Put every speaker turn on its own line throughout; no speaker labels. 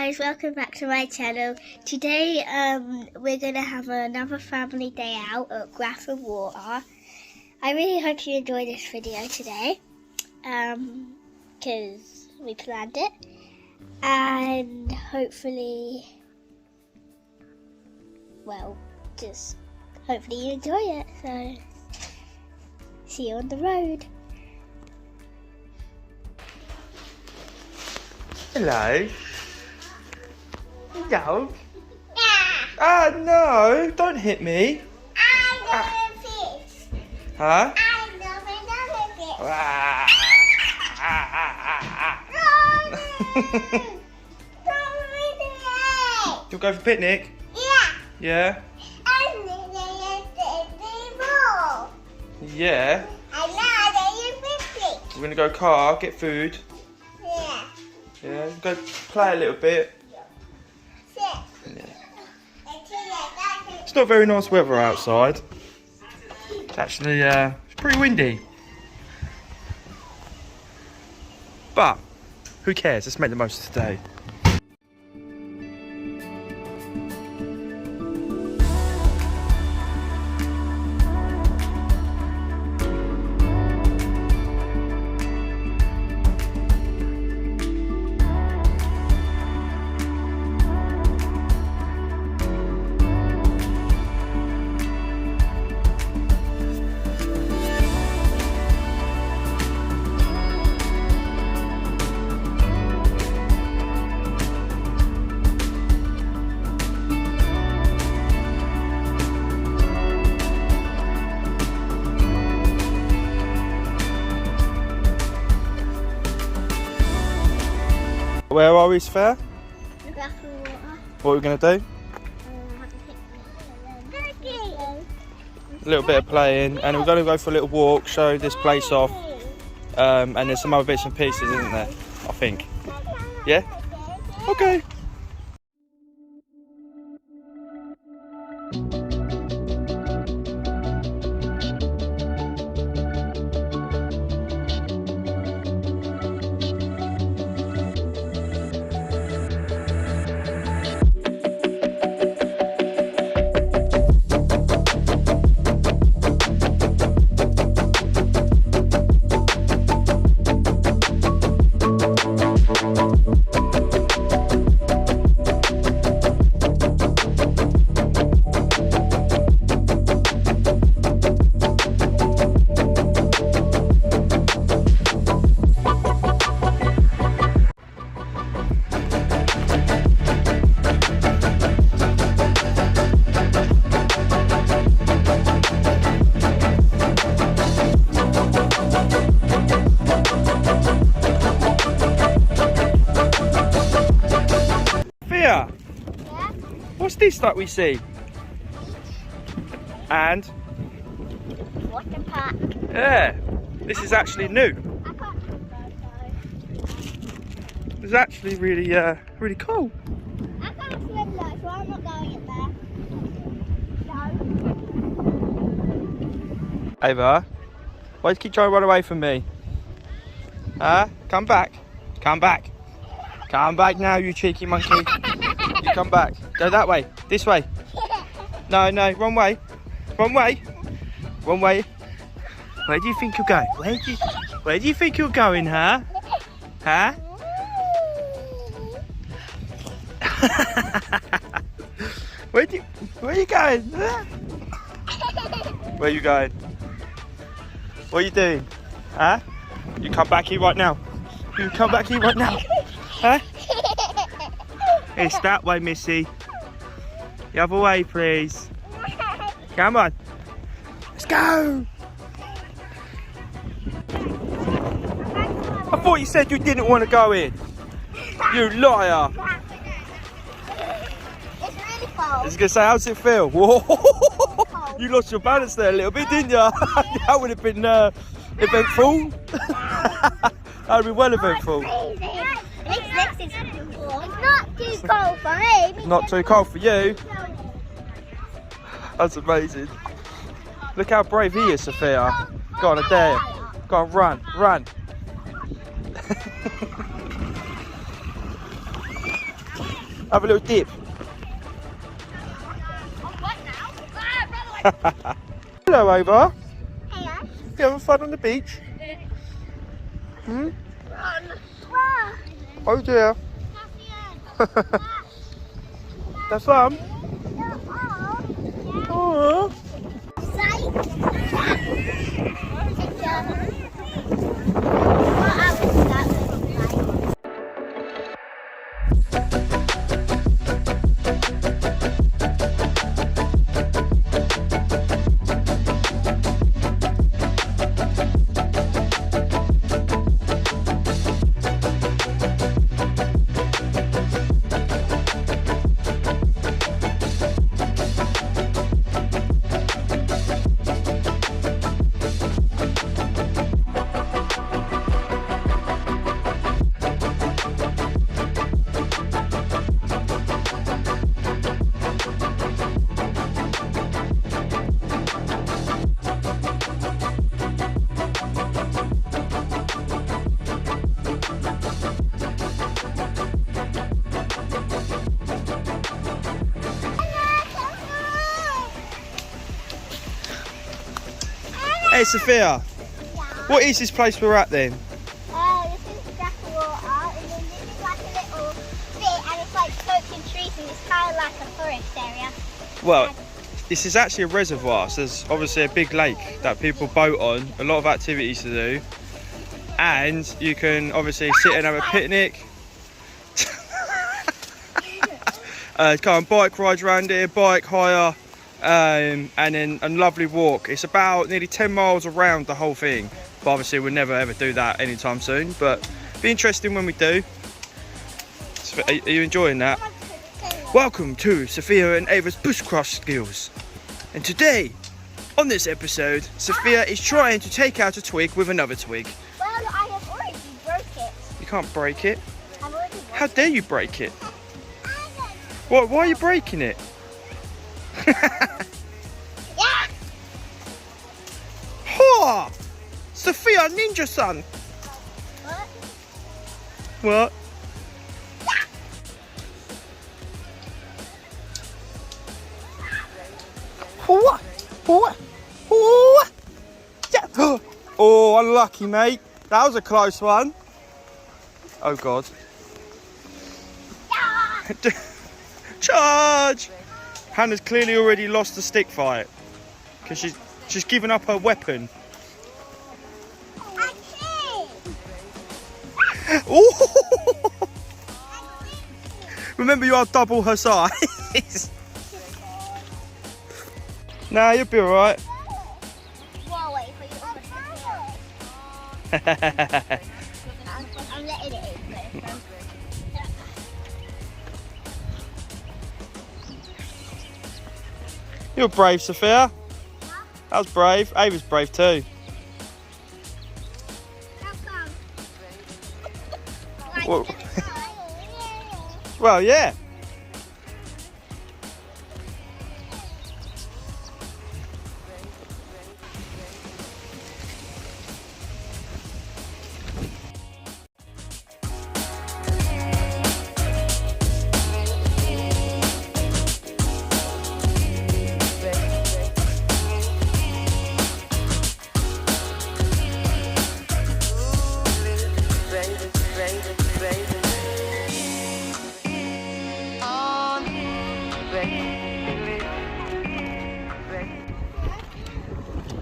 guys, welcome back to my channel. Today we're going to have another family day out at Grafham Water. I really hope you enjoy this video today because we planned it, and hopefully you enjoy it. So see you on the road.
Hello. No. Ah, no, don't hit me.
I love fish.
Huh?
I love fish.
You'll go for a picnic?
Yeah.
Yeah? Yeah. We're going to go car, get food. Yeah, go play a little bit. Yeah. It's not very nice weather outside. It's actually it's pretty windy. But who cares? Let's make the most of today. Where are we, Sphere? What are we going to do? A little bit of playing, and we're going to go for a little walk, show this place off, and there's some other bits and pieces, isn't there? I think. Yeah? Okay. Yeah? What's this that we see? And?
Water park.
Yeah, this is actually new.
I can't swim.
It's actually really cool.
I can't swim though, so I'm not going in there. No.
Ava, why do you keep trying to run away from me? Huh? Come back. Come back. Come back now, you cheeky monkey. You come back. Go that way. This way. No, wrong way. Wrong way. Wrong way. Where do you think you're going? Where do you think you're going, huh? Huh? Where are you going? Where are you going? What are you doing? Huh? You come back here right now. You come back here right now. Huh? It's that way, Missy. The other way, please. Come on. Let's go. I thought you said you didn't want to go in. You liar.
It's really cold.
I was going to say, how's it feel? Whoa. You lost your balance there a little bit, didn't you? That would have been eventful. That would be well eventful.
It's not too cold for me.
Not too cold for you. That's amazing. Look how brave he is, Sophia. Go on, I dare you. Go on, run, run. Have a little dip. Hello, Ava.
Hey,
You having fun on the beach? Hmm? Oh dear. That's fun. Oh. Hey Sophia, what is this place we're at then?
This is Grafham Water, and then this is like a little bit, and it's like soaked in trees, and it's kind of like a forest area.
Well, this is actually a reservoir, so there's obviously a big lake that people boat on, a lot of activities to do, and you can obviously sit and have a picnic. Go on bike rides around here, bike hire, and then a lovely walk. It's about nearly 10 miles around the whole thing, but obviously we'll never ever do that anytime soon, but be interesting when we do. Are you enjoying that? Welcome to Sophia and Ava's bushcraft skills, and today on this episode Sophia is trying to take out a twig with another twig.
Well, I have already broke it.
You can't break it.
I've already broke
How dare you break it? What? Why are you breaking it?
Yeah!
Ha! Sophia Ninja-san!
What?
What? What? What? What? Yeah. Oh, unlucky, mate. That was a close one. Oh, God. Charge! Hannah's clearly already lost the stick fight because she's given up her weapon. Ooh. Remember, you are double her size. Nah, you'll be alright.
Whoa, wait for you. I'm letting it in.
You're brave, Sophia. That was brave. Ava's brave too. Well, well, yeah.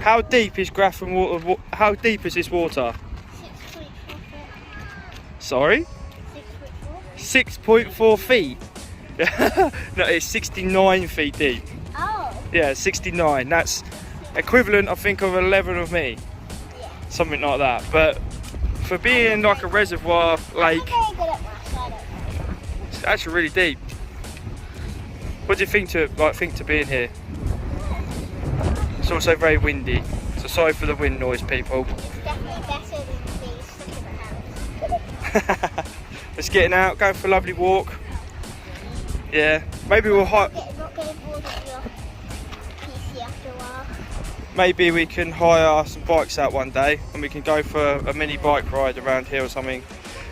How deep is Grafham water? How deep is this water?
6.4 feet.
Sorry? 6.4 feet. No, it's 69 feet deep.
Oh.
Yeah, 69. That's equivalent, I think, of 11 of me.
Yeah.
Something like that. But for being like a reservoir lake,
I'm very good at maths, I don't know.
it's actually really deep. What do you think to being here? It's also very windy, so sorry for the wind noise, people.
It's definitely better than being stuck in the house.
Let's get out, going for a lovely walk. Yeah, maybe we'll
Not getting bored of your PC after a while.
maybe we can hire some bikes out one day and we can go for a mini bike ride around here or something.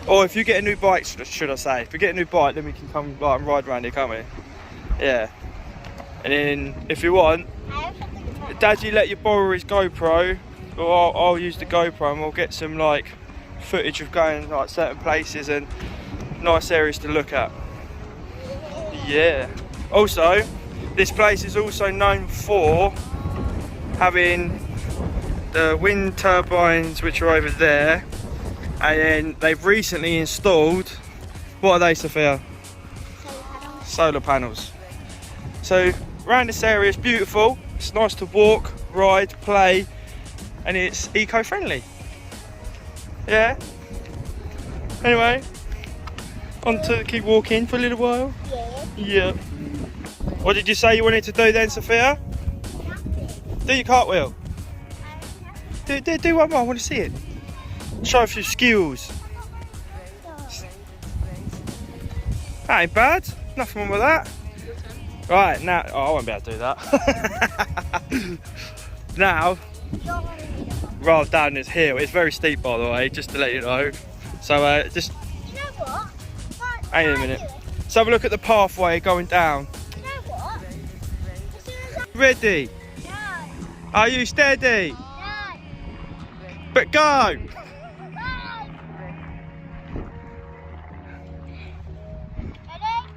Or if you get a new bike, should I say? If you get a new bike, then we can come like and ride around here, can't we? Yeah. And then if you want, Daddy let you borrow his GoPro, or I'll use the GoPro and we'll get some like footage of going like certain places and nice areas to look at. Yeah. Also, this place is also known for having the wind turbines which are over there, and then they've recently installed, what are they, Sophia? Solar panels. So around this area is beautiful, it's nice to walk, ride, play, and it's eco-friendly. Yeah. Anyway, on to keep walking for a little while. Yeah. What did you say you wanted to do then, Sophia? Do your cartwheel. Do one more, I want to see it. Show off your skills. That ain't bad, nothing wrong with that. Right, now, oh, I won't be able to do that. Now, roll down this hill. It's very steep, by the way, just to let you know. So, just...
You know what?
Hang on a minute. Let's have a look at the pathway going down.
You know what? As soon as
Ready?
No.
Are you steady?
No.
But go!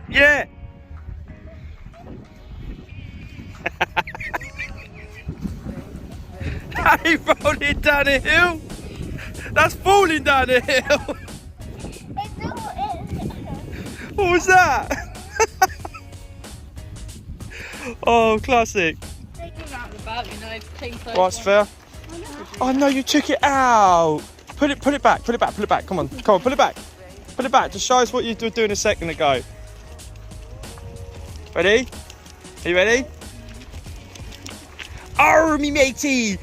Yeah! That ain't rolling down a hill! That's falling down a hill! What was that? Oh, classic. Right, fair. Oh no, you took it out. Put it back. Come on, pull it back. Put it back. Just show us what you were doing a second ago. Ready? Are you ready? Arr, me matey!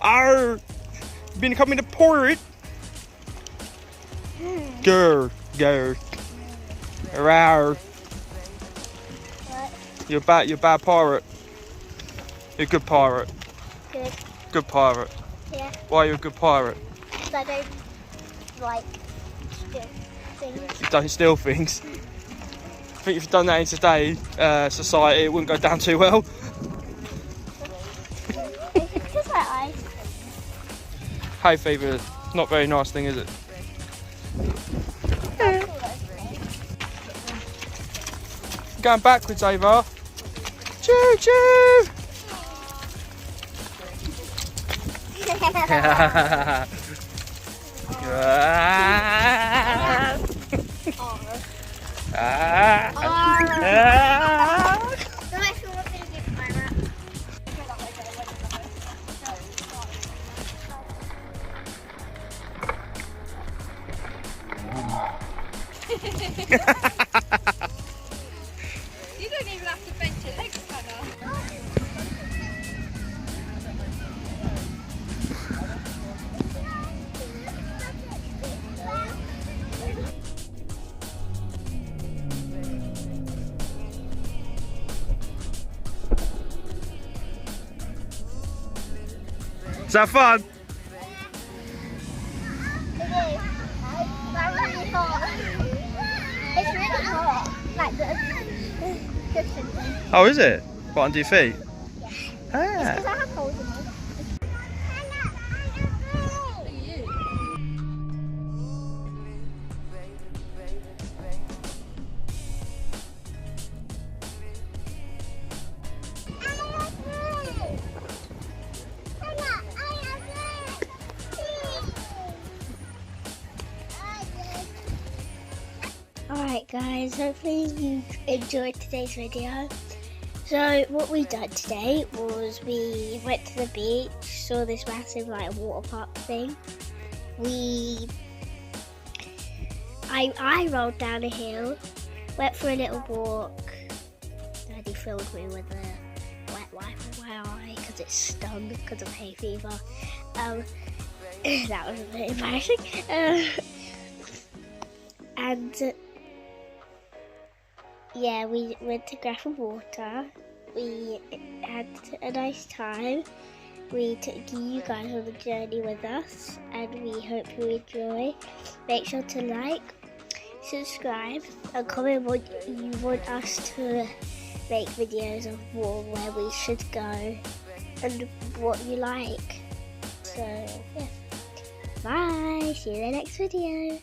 Arr! Been coming to port. Grr. Rawr. You're bad pirate. You're a good pirate.
Good.
Good pirate.
Yeah.
Why are you a good pirate?
Because I don't like steal things.
You don't steal things. I think if you've done that in today's society, it wouldn't go down too well.
It's just like ice.
Hay fever, not a very nice thing, is it? Going backwards, Ava. Choo choo!
You don't even have to bend your legs, Hannah.
Is that fun?
It's really hot. Like the cushion thing.
Oh, is it? What, under your feet?
Because
Ah.
I have holes in them. Alright guys, hopefully you enjoyed today's video. So what we done today was we went to the beach, saw this massive like water park thing. I rolled down a hill, went for a little walk. Daddy filled me with a wet wipe in my eye because it stung because of hay fever. That was a bit embarrassing. Yeah, we went to Grafham Water. We had a nice time, we took you guys on the journey with us, and we hope you enjoy. Make sure to like, subscribe, and comment what you want us to make videos of, where we should go, and what you like. So yeah, bye, see you in the next video.